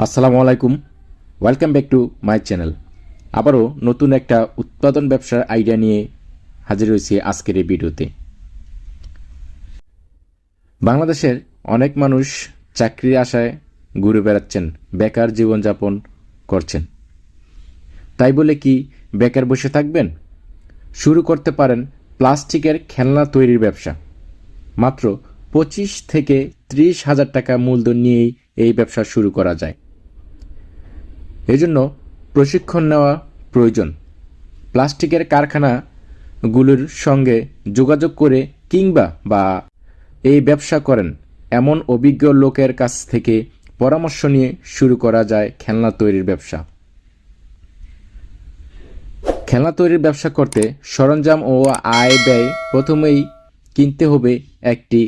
আসসালামু আলাইকুম, welcome back to my channel. আবারও নতুন একটা উৎপাদন ব্যবসার আইডিয়া নিয়ে হাজির হয়েছি আজকের এই ভিডিওতে। বাংলাদেশের অনেক মানুষ চাকরির আশায় ঘুরে বেড়াচ্ছেন, বেকার জীবনযাপন করছেন। তাই বলে কি বেকার বসে থাকবেন? শুরু করতে পারেন প্লাস্টিকের খেলনা তৈরির ব্যবসা। মাত্র 25 থেকে 30,000 টাকা মূলধন নিয়েই এই ব্যবসা শুরু করা যায়। এজন্য প্রশিক্ষণ নেওয়া প্রয়োজন। প্লাস্টিকের কারখানাগুলোর সঙ্গে যোগাযোগ করে কিংবা এই ব্যবসা করেন এমন অভিজ্ঞ লোকের কাছ থেকে পরামর্শ নিয়ে শুরু করা যায় খেলনা তৈরির ব্যবসা। খেলনা তৈরির ব্যবসা করতে সরঞ্জাম ও আয় ব্যয় প্রথমেই কিনতে হবে একটি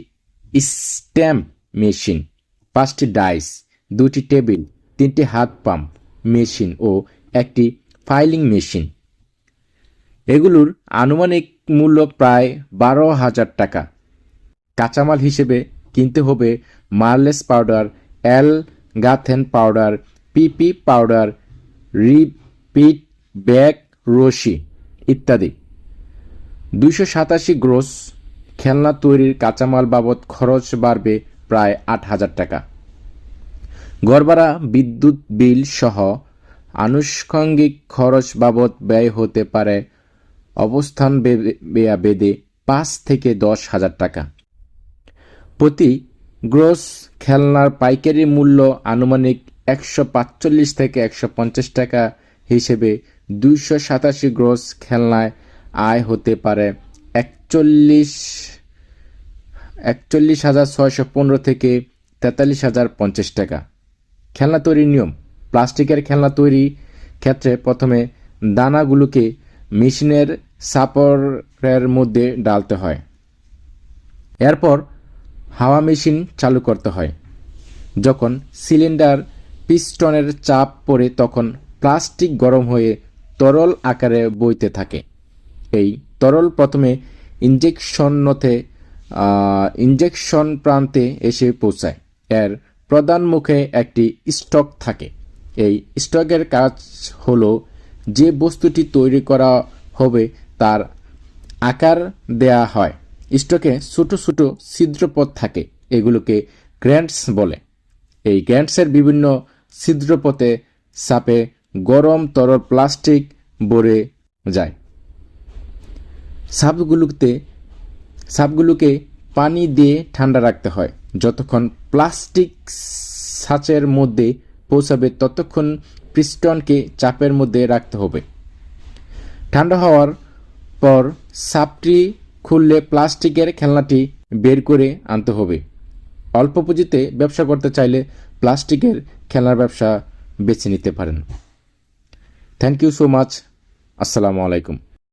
স্ট্যাম্প মেশিন, 5টি ডাইস, 2টি টেবিল, 3টি হাত পাম্প মেশিন ও একটি ফাইলিং মেশিন। এগুলোর আনুমানিক মূল্য প্রায় 12,000 টাকা। কাঁচামাল হিসেবে কিনতে হবে মার্লেস পাউডার, গাথেন পাউডার, পিপি পাউডার, রিপিট ব্যাগ, রশি ইত্যাদি। 287 গ্রোস খেলনা তৈরির কাঁচামাল বাবদ খরচ বাড়বে প্রায় 8,000 টাকা। ঘরভাড়া, বিদ্যুৎ বিল সহ আনুষঙ্গিক খরচ বাবদ ব্যয় হতে পারে অবস্থান বেদে 5 থেকে 10,000 টাকা। প্রতি গ্রোস খেলনার পাইকারি মূল্য আনুমানিক 145 থেকে 150 টাকা হিসেবে 287 গ্রোস খেলনায় আয় হতে পারে 41,615 থেকে 43,050 টাকা। খেলনা তৈরির নিয়ম: প্লাস্টিকের খেলনা তৈরি ক্ষেত্রে প্রথমে দানাগুলোকে মেশিনের সাপোর্টের মধ্যে ডালতে হয়। এরপর হাওয়া মেশিন চালু করতে হয়। যখন সিলিন্ডার পিস্টনের চাপ পড়ে তখন প্লাস্টিক গরম হয়ে তরল আকারে বইতে থাকে। এই তরল প্রথমে ইঞ্জেকশন প্রান্তে এসে পৌঁছায়। এর প্রধান মুখে একটি স্টক থাকে। এই স্টকের কাজ হলো যে বস্তুটি তৈরি করা হবে তার আকার দেয়া হয়। স্টকে ছোট ছোট ছিদ্রপথ থাকে, এগুলোকে গ্র্যান্টস বলে। এই গ্র্যান্টসের বিভিন্ন ছিদ্রপথে চাপে গরম তরল প্লাস্টিক ভরে যায়। সাপগুলোকে পানি দিয়ে ঠান্ডা রাখতে হয়। যতক্ষণ প্লাস্টিক ছাঁচের মধ্যে পৌঁছাবে ততক্ষণ পিস্টনকে চাপের মধ্যে রাখতে হবে। ঠান্ডা হওয়ার পর সাপটি খুললে প্লাস্টিকের খেলনাটি বের করে আনতে হবে। অল্প পুঁজিতে ব্যবসা করতে চাইলে প্লাস্টিকের খেলনার ব্যবসা বেছে নিতে পারেন। Thank you so much. আসসালামু আলাইকুম।